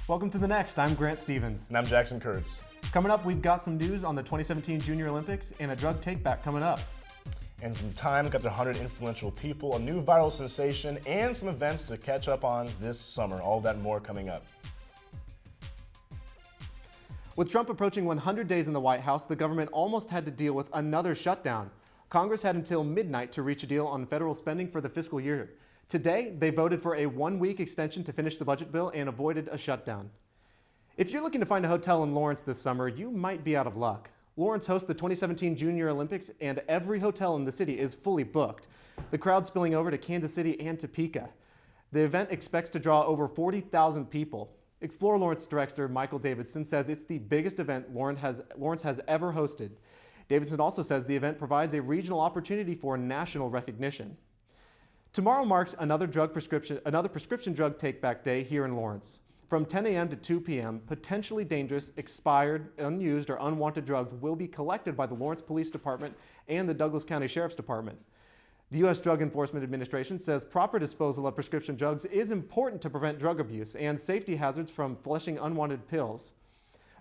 Welcome to The Next. I'm Grant Stevens. And I'm Jackson Kurtz. Coming up, we've got some news on the 2017 Junior Olympics and a drug take-back coming up. And some time got the 100 influential people, a new viral sensation, and some events to catch up on this summer. All that and more coming up. With Trump approaching 100 days in the White House, the government almost had to deal with another shutdown. Congress had until midnight to reach a deal on federal spending for the fiscal year. Today, they voted for a one-week extension to finish the budget bill and avoided a shutdown. If you're looking to find a hotel in Lawrence this summer, you might be out of luck. Lawrence hosts the 2017 Junior Olympics, and every hotel in the city is fully booked. The crowd spilling over to Kansas City and Topeka. The event expects to draw over 40,000 people. Explore Lawrence director Michael Davidson says it's the biggest event Lawrence has ever hosted. Davidson also says the event provides a regional opportunity for national recognition. Tomorrow marks another prescription drug take-back day here in Lawrence. From 10 a.m. to 2 p.m., potentially dangerous, expired, unused, or unwanted drugs will be collected by the Lawrence Police Department and the Douglas County Sheriff's Department. The U.S. Drug Enforcement Administration says proper disposal of prescription drugs is important to prevent drug abuse and safety hazards from flushing unwanted pills.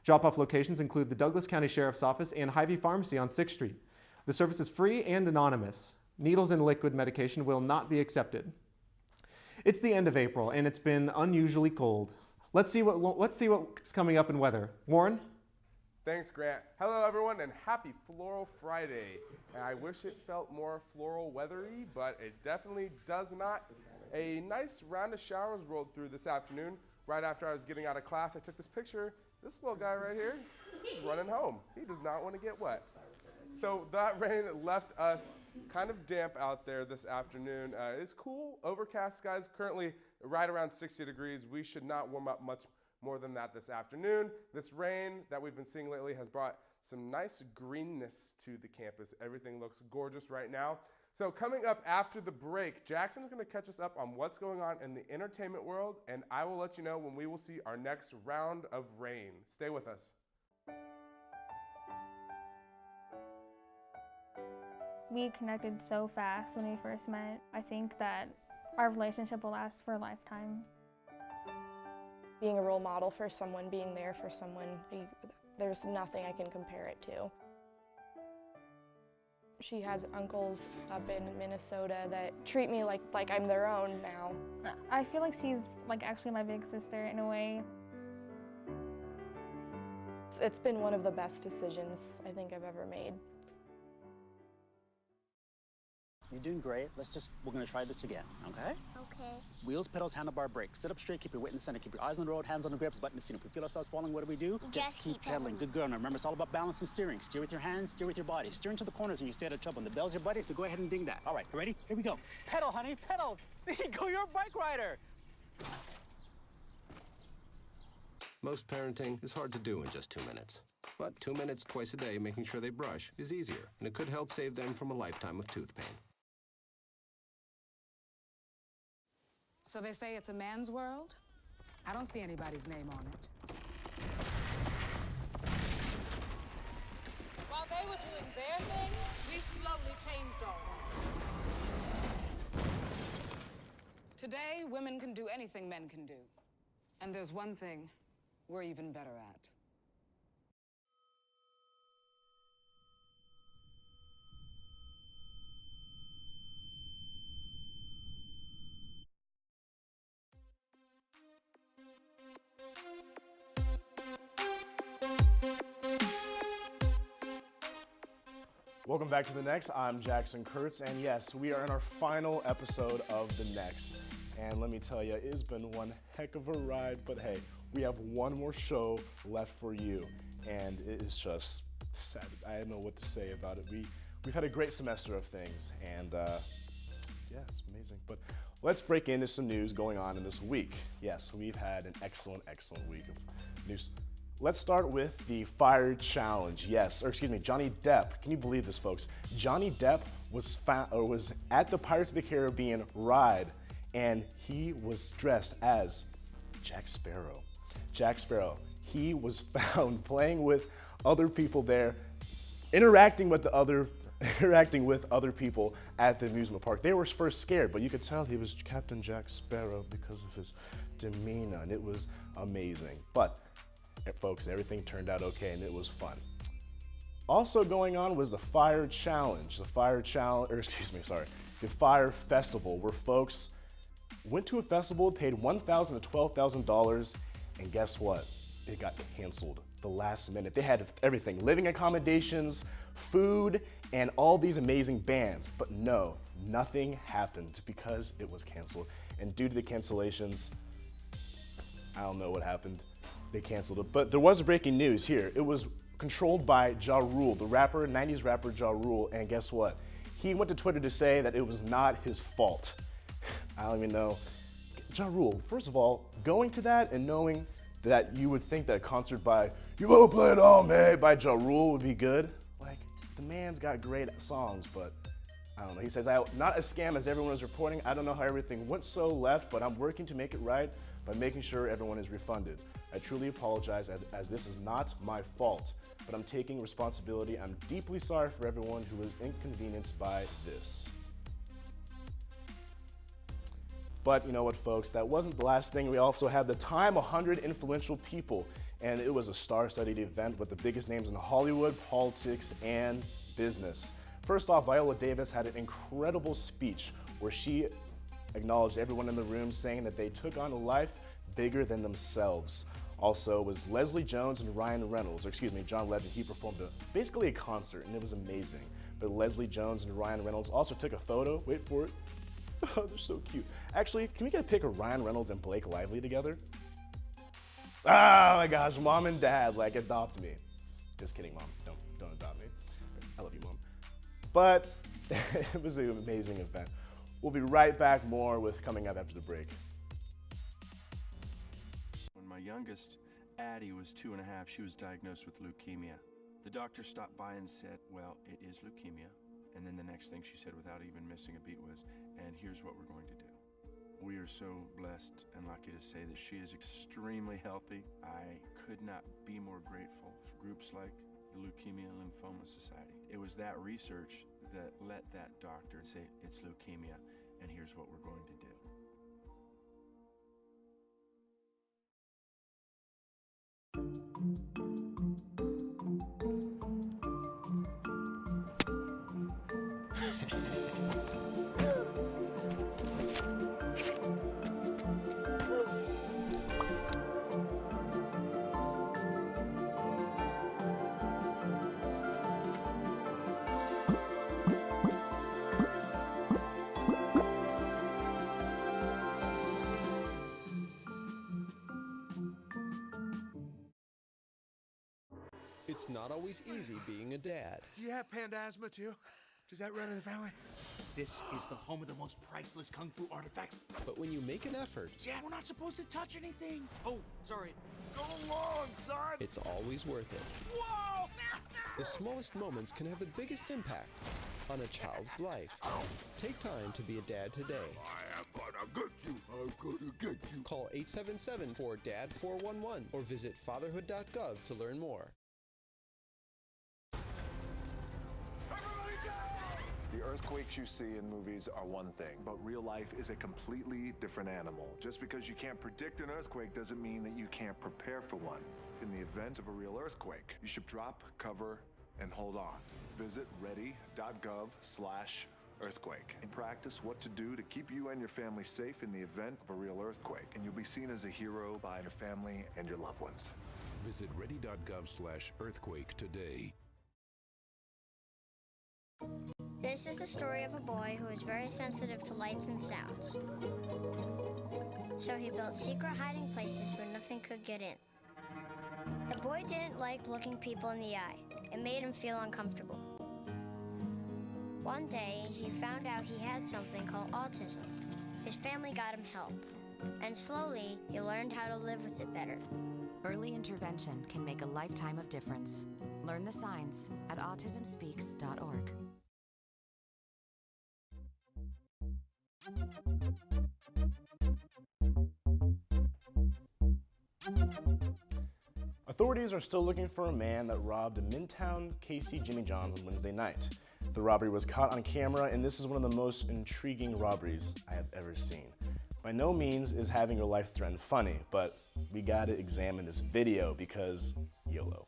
Drop-off locations include the Douglas County Sheriff's Office and Hy-Vee Pharmacy on 6th Street. The service is free and anonymous. Needles and liquid medication will not be accepted. It's the end of April and it's been unusually cold. Let's see what's coming up in weather. Warren? Thanks, Grant. Hello, everyone, and happy Floral Friday. And I wish it felt more floral weathery, but it definitely does not. A nice round of showers rolled through this afternoon. Right after I was getting out of class, I took this picture. This little guy right here, he's running home. He does not want to get wet. So that rain left us kind of damp out there this afternoon. It's cool, overcast skies, currently right around 60 degrees. We should not warm up much more than that this afternoon. This rain that we've been seeing lately has brought some nice greenness to the campus. Everything looks gorgeous right now. So coming up after the break, Jackson is going to catch us up on what's going on in the entertainment world, and I will let you know when we will see our next round of rain. Stay with us. We connected so fast when we first met. I think that our relationship will last for a lifetime. Being a role model for someone, being there for someone, there's nothing I can compare it to. She has uncles up in Minnesota that treat me like I'm their own now. I feel like she's actually my big sister in a way. It's been one of the best decisions I think I've ever made. You're doing great. We're gonna try this again, okay? Okay. Wheels, pedals, handlebar, brakes. Sit up straight, keep your weight in the center, keep your eyes on the road, hands on the grips, button the seat. If we feel ourselves falling, what do? Just keep pedaling. Good girl. Now remember, it's all about balance and steering. Steer with your hands, steer with your body. Steer into the corners and you stay out of trouble. And the bell's your buddy, so go ahead and ding that. All right, you ready? Here we go. Pedal, honey, pedal. There you go, you're a bike rider. Most parenting is hard to do in just 2 minutes. But 2 minutes twice a day making sure they brush is easier, and it could help save them from a lifetime of tooth pain. So they say it's a man's world? I don't see anybody's name on it. While they were doing their thing, we slowly changed our world. Today, women can do anything men can do. And there's one thing we're even better at. Welcome back to The Next. I'm Jackson Kurtz, and yes, we are in our final episode of The Next. And let me tell you, it's been one heck of a ride, but hey, we have one more show left for you, and it is just sad. I don't know what to say about it. We've had a great semester of things, and yeah, it's amazing. But let's break into some news going on in this week. Yes, we've had an excellent week of news. Let's start with the Fire Challenge. Yes, Johnny Depp. Can you believe this, folks? Johnny Depp was at the Pirates of the Caribbean ride, and he was dressed as Jack Sparrow. Jack Sparrow. He was found playing with other people there, interacting with the other interacting with other people at the amusement park. They were first scared, but you could tell he was Captain Jack Sparrow because of his demeanor, and it was amazing. But folks, everything turned out okay, and it was fun. Also going on was the Fire Challenge. The Fire Festival, where folks went to a festival, paid $1,000 to $12,000, and guess what? It got canceled the last minute. They had everything, living accommodations, food, and all these amazing bands. But no, nothing happened because it was canceled. And due to the cancellations, I don't know what happened. They canceled it. But there was breaking news here. It was controlled by Ja Rule, the rapper, 90s rapper Ja Rule, and guess what? He went to Twitter to say that it was not his fault. I don't even know. Ja Rule, first of all, going to that and knowing that you would think that a concert by You Wanna Play It On, Man by Ja Rule would be good. Like, the man's got great songs, but I don't know. He says, not as scam as everyone is reporting. I don't know how everything went so left, but I'm working to make it right by making sure everyone is refunded. I truly apologize as this is not my fault, but I'm taking responsibility. I'm deeply sorry for everyone who was inconvenienced by this. But you know what, folks, that wasn't the last thing. We also had the Time 100 Influential People, and it was a star-studded event with the biggest names in Hollywood, politics, and business. First off, Viola Davis had an incredible speech where she acknowledged everyone in the room, saying that they took on a life bigger than themselves. Also was Leslie Jones and Ryan Reynolds, or excuse me, John Legend. He performed basically a concert, and it was amazing. But Leslie Jones and Ryan Reynolds also took a photo. Wait for it. Oh, they're so cute. Actually, can we get a pic of Ryan Reynolds and Blake Lively together? Oh my gosh, mom and dad, like, adopt me. Just kidding, mom. Don't adopt me. I love you, mom. But it was an amazing event. We'll be right back more with coming up after the break. When my youngest, Addie, was 2.5, she was diagnosed with leukemia. The doctor stopped by and said, well, it is leukemia. And then the next thing she said without even missing a beat was, and here's what we're going to do. We are so blessed and lucky to say that she is extremely healthy. I could not be more grateful for groups like the Leukemia and Lymphoma Society. It was that research that let that doctor say it's leukemia, and here's what we're going to do. It's not always easy being a dad. Do you have panda asthma too? Does that run in the family? This is the home of the most priceless kung fu artifacts. But when you make an effort, Dad, we're not supposed to touch anything. Oh, sorry. Go along, son. it's always worth it. Whoa, master! The smallest moments can have the biggest impact on a child's life. Take time to be a dad today. I am gonna get you. I'm gonna get you. Call 877-4DAD-411 or visit fatherhood.gov to learn more. The earthquakes you see in movies are one thing, but real life is a completely different animal. Just because you can't predict an earthquake doesn't mean that you can't prepare for one. In the event of a real earthquake, you should drop, cover, and hold on. Visit ready.gov/earthquake and practice what to do to keep you and your family safe in the event of a real earthquake. And you'll be seen as a hero by your family and your loved ones. Visit ready.gov/earthquake today. This is the story of a boy who is very sensitive to lights and sounds. So he built secret hiding places where nothing could get in. The boy didn't like looking people in the eye. It made him feel uncomfortable. One day, he found out he had something called autism. His family got him help, and slowly, he learned how to live with it better. Early intervention can make a lifetime of difference. Learn the signs at autismspeaks.org. Authorities are still looking for a man that robbed a Midtown KC Jimmy John's on Wednesday night. The robbery was caught on camera, and this is one of the most intriguing robberies I have ever seen. By no means is having your life threatened funny, but we gotta examine this video because YOLO.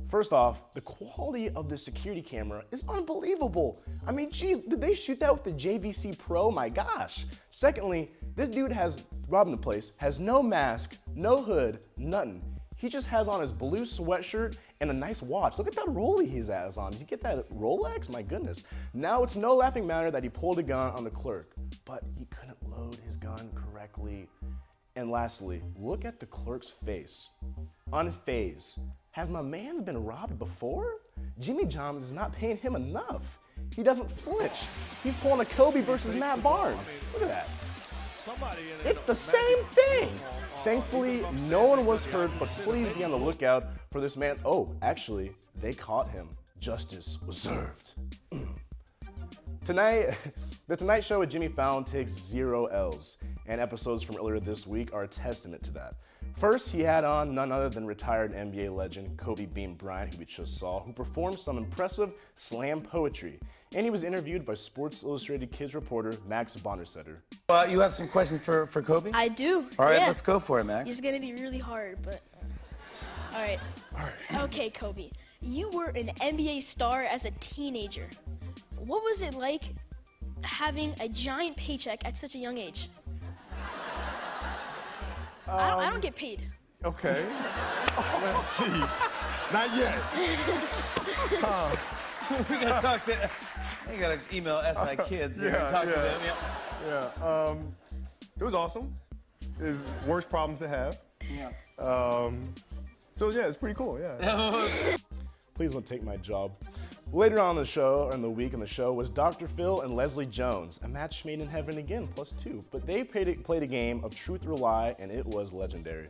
First off, the quality of the security camera is unbelievable. I mean, geez, did they shoot that with the JVC Pro? My gosh. Secondly, this dude has robbing the place, has no mask, no hood, nothing. He just has on his blue sweatshirt and a nice watch. Look at that Rolex he has on. Did you get that Rolex? My goodness. Now it's no laughing matter that he pulled a gun on the clerk, but he couldn't load his gun correctly. And lastly, look at the clerk's face. Unfazed. Has my man's been robbed before? Jimmy Johns is not paying him enough. He doesn't flinch. He's pulling a Kobe versus Matt Barnes. Look at that. It's the same thing. Thankfully, no one was hurt, but please be on the lookout for this man. Oh, actually, they caught him. Justice was served. Tonight, the Tonight Show with Jimmy Fallon takes 0 L's, and episodes from earlier this week are a testament to that. First, he had on none other than retired NBA legend Kobe Bean Bryant, who we just saw, who performed some impressive slam poetry. And he was interviewed by Sports Illustrated Kids reporter Max Bondersetter. You have some questions for Kobe? I do. All right, yeah. let's go for it, Max. It's gonna be really hard, but all right. Okay, Kobe. You were an NBA star as a teenager. What was it like having a giant paycheck at such a young age? I don't get paid. Okay. Let's see. Not yet. We gotta talk to. You gotta email SI Kids. Talk to them. Yeah. It was awesome. It's worst problems to have. Yeah. So yeah, it's pretty cool. Yeah. Please don't take my job. Later on in the show, or in the week in the show, was Dr. Phil and Leslie Jones, a match made in heaven again, +2. But they played a game of truth or lie, and it was legendary.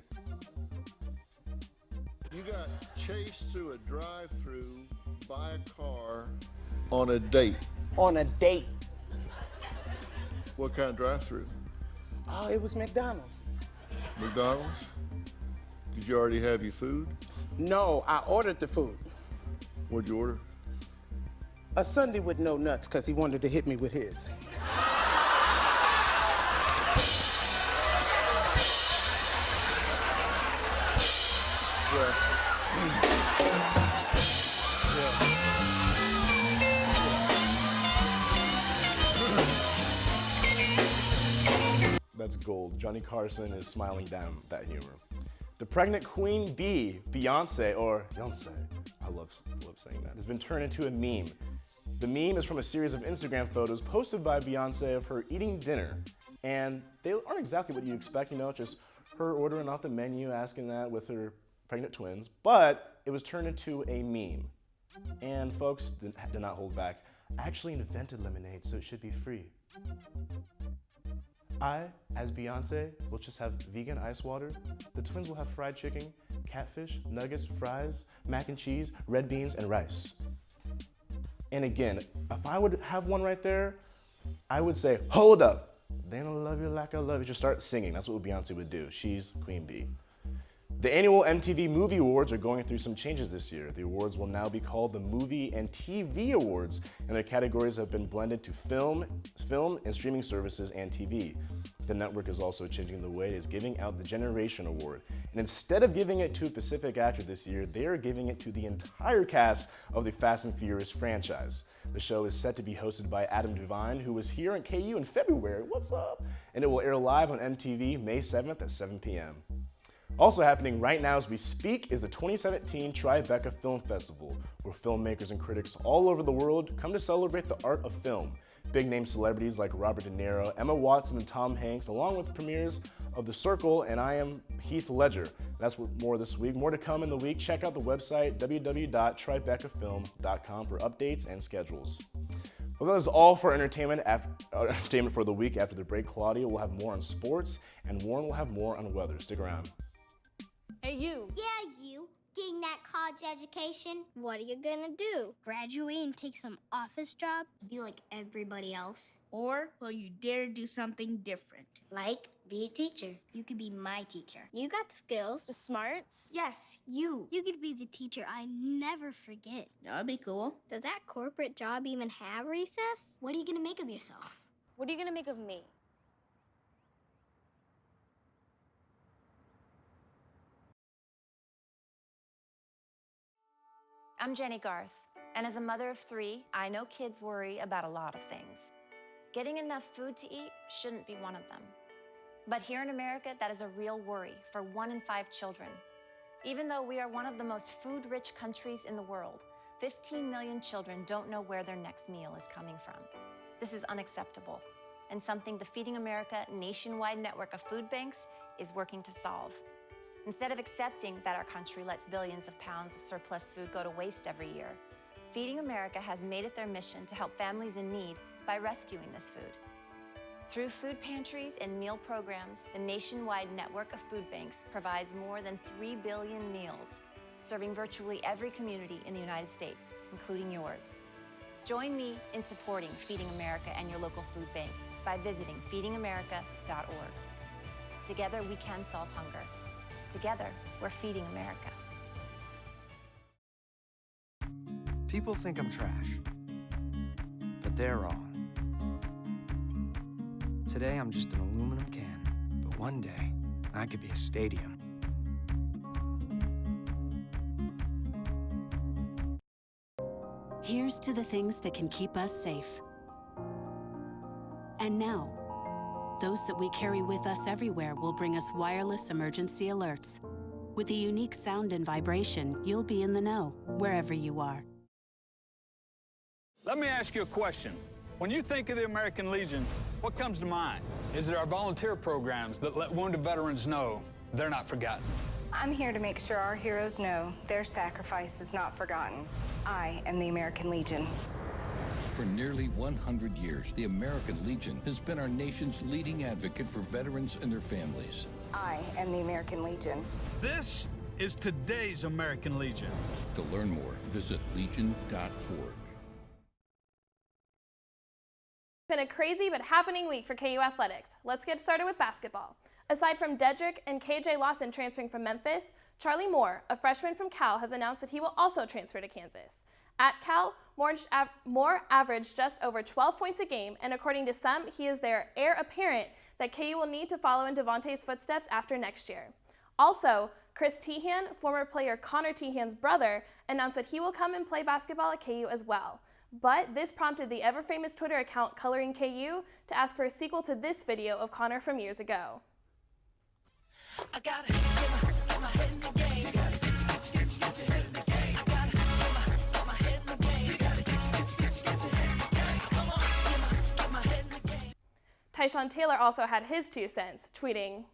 You got chased through a drive-through by a car on a date. On a date. What kind of drive-through? Oh, it was McDonald's. McDonald's? Did you already have your food? No, I ordered the food. What'd you order? A sundae with no nuts, because he wanted to hit me with his. That's gold. Johnny Carson is smiling down that humor. The pregnant queen bee, Beyonce, or Beyonce, I love saying that, has been turned into a meme. The meme is from a series of Instagram photos posted by Beyonce of her eating dinner. And they aren't exactly what you expect, just her ordering off the menu, asking that with her pregnant twins, but it was turned into a meme. And folks did not hold back. I actually invented lemonade, so it should be free. I, as Beyonce, will just have vegan ice water. The twins will have fried chicken, catfish, nuggets, fries, mac and cheese, red beans, and rice. And again, if I would have one right there, I would say, hold up. They don't love you like I love you. Just start singing. That's what Beyonce would do. She's Queen Bee. The annual MTV Movie Awards are going through some changes this year. The awards will now be called the Movie and TV Awards, and their categories have been blended to film and streaming services and TV. The network is also changing the way it is giving out the Generation Award. And instead of giving it to a specific actor this year, they are giving it to the entire cast of the Fast and Furious franchise. The show is set to be hosted by Adam Devine, who was here in KU in February. What's up? And it will air live on MTV May 7th at 7 p.m. Also happening right now as we speak is the 2017 Tribeca Film Festival, where filmmakers and critics all over the world come to celebrate the art of film. Big-name celebrities like Robert De Niro, Emma Watson, and Tom Hanks, along with premieres of The Circle and I Am Heath Ledger. That's more this week. More to come in the week. Check out the website, www.tribecafilm.com, for updates and schedules. Well, that is all for entertainment for the week. After the break, Claudia will have more on sports, and Warren will have more on weather. Stick around. Hey, you. Yeah, you. Getting that college education? What are you gonna do? Graduate and take some office job? Be like everybody else? Or will you dare do something different? Like Be a teacher. You could be my teacher. You got the skills. The smarts. Yes, you. You could be the teacher I never forget. That'd be cool. Does that corporate job even have recess? What are you gonna make of yourself? What are you gonna make of me? I'm Jenny Garth, and as a mother of 3, I know kids worry about a lot of things. Getting enough food to eat shouldn't be one of them. But here in America, that is a real worry for 1 in 5 children. Even though we are one of the most food-rich countries in the world, 15 million children don't know where their next meal is coming from. This is unacceptable, and something the Feeding America nationwide network of food banks is working to solve. Instead of accepting that our country lets billions of pounds of surplus food go to waste every year, Feeding America has made it their mission to help families in need by rescuing this food. Through food pantries and meal programs, the nationwide network of food banks provides more than 3 billion meals, serving virtually every community in the United States, including yours. Join me in supporting Feeding America and your local food bank by visiting feedingamerica.org. Together, we can solve hunger. Together, we're feeding America. People think I'm trash, but they're wrong. Today, I'm just an aluminum can, but one day, I could be a stadium. Here's to the things that can keep us safe. And now, those that we carry with us everywhere will bring us wireless emergency alerts. With the unique sound and vibration, you'll be in the know, wherever you are. Let me ask you a question. When you think of the American Legion, what comes to mind? Is it our volunteer programs that let wounded veterans know they're not forgotten? I'm here to make sure our heroes know their sacrifice is not forgotten. I am the American Legion. For nearly 100 years, the American Legion has been our nation's leading advocate for veterans and their families. I am the American Legion. This is today's American Legion. To learn more, visit legion.org. It's been a crazy but happening week for KU athletics. Let's get started with basketball. Aside from Dedrick and KJ Lawson transferring from Memphis, Charlie Moore, a freshman from Cal, has announced that he will also transfer to Kansas. At Cal, Moore averaged just over 12 points a game, and according to some, he is their heir apparent that KU will need to follow in Devontae's footsteps after next year. Also, Chris Tehan, former player Connor Tehan's brother, announced that he will come and play basketball at KU as well. But this prompted the ever-famous Twitter account Coloring KU to ask for a sequel to this video of Connor from years ago. I gotta get my head in the game. You gotta get your head in the game. I gotta get my head in the game. You gotta get your head in the game. Come on, get my head in the game. Tyshawn Taylor also had his 2 cents, tweeting,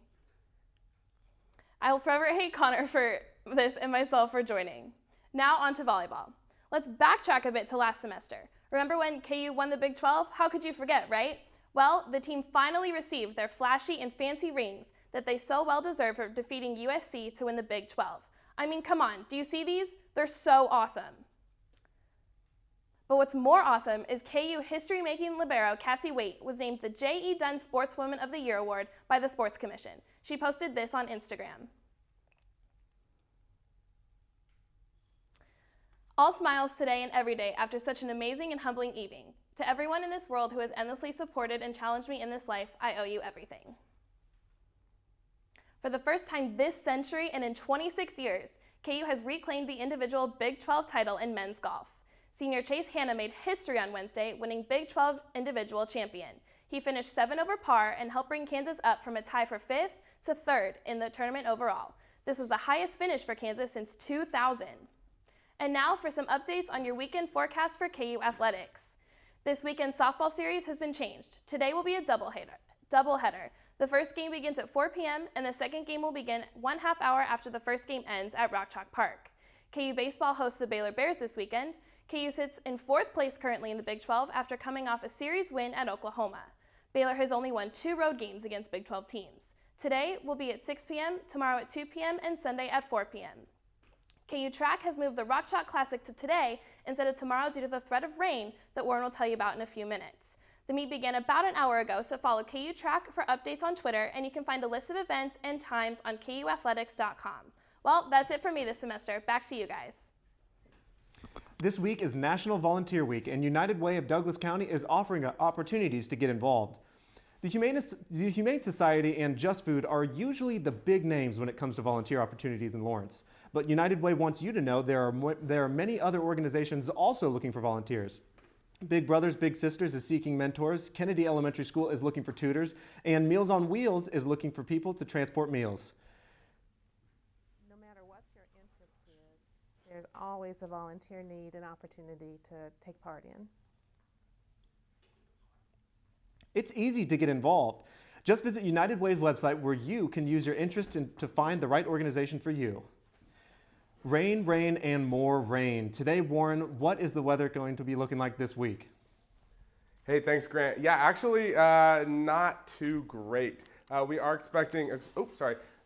"I will forever hate Connor for this and myself for joining." Now on to volleyball. Let's backtrack a bit to last semester. Remember when KU won the Big 12? How could you forget, right? Well, the team finally received their flashy and fancy rings that they so well deserve for defeating USC to win the Big 12. I mean, come on, do you see these? They're so awesome. But what's more awesome is KU history-making libero Cassie Waite was named the J.E. Dunn Sportswoman of the Year Award by the Sports Commission. She posted this on Instagram. All smiles today and every day after such an amazing and humbling evening. To everyone in this world who has endlessly supported and challenged me in this life, I owe you everything. For the first time this century and in 26 years, KU has reclaimed the individual Big 12 title in men's golf. Senior Chase Hanna made history on Wednesday, winning Big 12 individual champion. He finished 7 over par and helped bring Kansas up from a tie for 5th to 3rd in the tournament overall. This was the highest finish for Kansas since 2000. And now for some updates on your weekend forecast for KU athletics. This weekend's softball series has been changed. Today will be a doubleheader. The first game begins at 4 p.m. and the second game will begin 1/2 hour after the first game ends at Rock Chalk Park. KU baseball hosts the Baylor Bears this weekend. KU sits in 4th place currently in the Big 12 after coming off a series win at Oklahoma. Baylor has only won 2 road games against Big 12 teams. Today will be at 6 p.m., tomorrow at 2 p.m., and Sunday at 4 p.m. KU track has moved the Rock Chalk Classic to today instead of tomorrow due to the threat of rain that Warren will tell you about in a few minutes. The meet began about an hour ago, so follow KU Track for updates on Twitter, and you can find a list of events and times on KUathletics.com. Well, that's it for me this semester. Back to you guys. This week is National Volunteer Week, and United Way of Douglas County is offering opportunities to get involved. The Humane Society and Just Food are usually the big names when it comes to volunteer opportunities in Lawrence. But United Way wants you to know there are many other organizations also looking for volunteers. Big Brothers Big Sisters is seeking mentors, Kennedy Elementary School is looking for tutors, and Meals on Wheels is looking for people to transport meals. No matter what your interest is, there's always a volunteer need and opportunity to take part in. It's easy to get involved. Just visit United Way's website where you can use your interest to find the right organization for you. Rain, rain, and more rain. Today, Warren, what is the weather going to be looking like this week? Hey, thanks, Grant. Yeah, actually, not too great. We are expecting,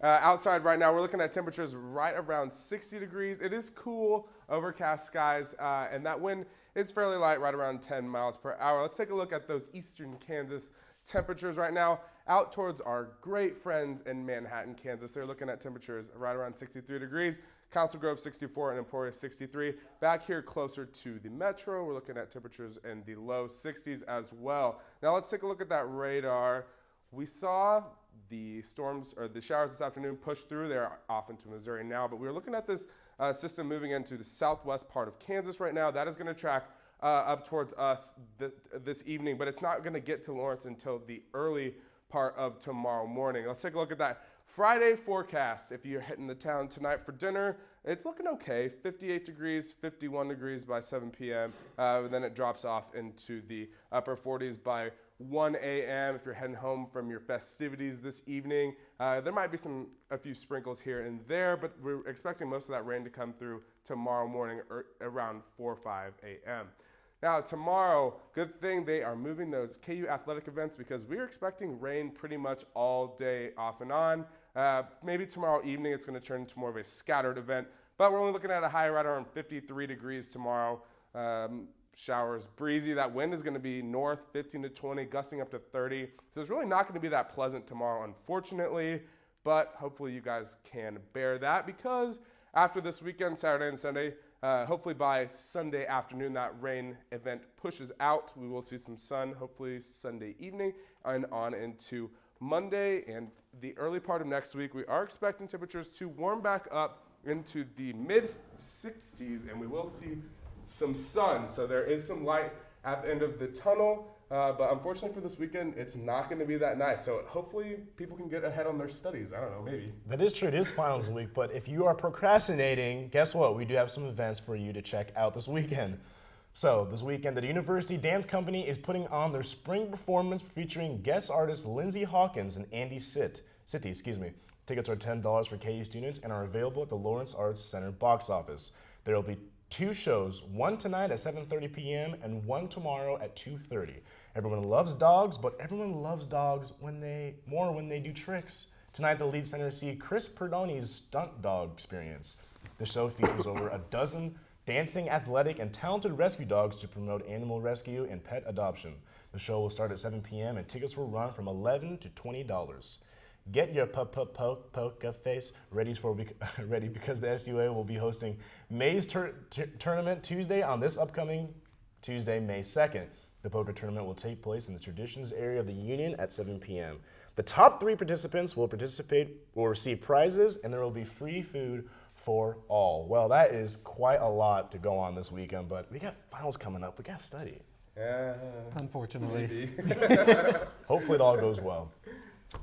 outside right now, we're looking at temperatures right around 60 degrees. It is cool, overcast skies, and that wind is fairly light, right around 10 miles per hour. Let's take a look at those eastern Kansas temperatures right now. Out towards our great friends in Manhattan, Kansas, they're looking at temperatures right around 63 degrees. Council Grove 64 and Emporia 63. Back here closer to the metro, we're looking at temperatures in the low 60s as well. Now let's take a look at that radar. We saw the storms or the showers this afternoon push through. They're off into Missouri now, but we're looking at this system moving into the southwest part of Kansas right now. That is going to track up towards us this evening, but it's not going to get to Lawrence until the early part of tomorrow morning. Let's take a look at that Friday forecast. If you're hitting the town tonight for dinner, it's looking okay. 58 degrees, 51 degrees by 7 p.m. Then it drops off into the upper 40s by 1 a.m. If you're heading home from your festivities this evening, there might be a few sprinkles here and there, but we're expecting most of that rain to come through tomorrow morning around 4 or 5 a.m. Now tomorrow, good thing they are moving those KU athletic events because we're expecting rain pretty much all day off and on. Maybe tomorrow evening it's going to turn into more of a scattered event, but we're only looking at a high right around 53 degrees tomorrow. Showers breezy. That wind is going to be north 15 to 20, gusting up to 30. So it's really not going to be that pleasant tomorrow, unfortunately, but hopefully you guys can bear that because after this weekend, Saturday and Sunday, hopefully by Sunday afternoon, that rain event pushes out. We will see some sun, hopefully Sunday evening and on into Monday and the early part of next week. We are expecting temperatures to warm back up into the mid 60s and we will see some sun. So there is some light at the end of the tunnel. But unfortunately for this weekend, it's not going to be that nice. So hopefully people can get ahead on their studies. I don't know, maybe. That is true. It is finals week. But if you are procrastinating, guess what? We do have some events for you to check out this weekend. So this weekend, the University Dance Company is putting on their spring performance featuring guest artists Lindsay Hawkins and Andy City. Tickets are $10 for KU students and are available at the Lawrence Arts Center box office. There will be 2 shows, one tonight at 7:30 p.m. and one tomorrow at 2:30. Everyone loves dogs, but everyone loves dogs when they do tricks. Tonight, the lead center see Chris Perdoni's stunt dog experience. The show features over a dozen dancing, athletic, and talented rescue dogs to promote animal rescue and pet adoption. The show will start at 7 p.m. and tickets will run from $11 to $20. Get your poker face ready because the SUA will be hosting May's tournament Tuesday on this upcoming Tuesday, May 2nd. The poker tournament will take place in the Traditions area of the Union at 7 p.m. The top 3 participants will receive prizes, and there will be free food for all. Well, that is quite a lot to go on this weekend, but we got finals coming up. We got to study. Unfortunately. Hopefully it all goes well.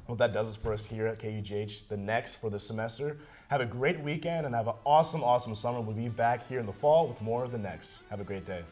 Well, that does it for us here at KUJH, the next for the semester. Have a great weekend and have an awesome, awesome summer. We'll be back here in the fall with more of the next. Have a great day.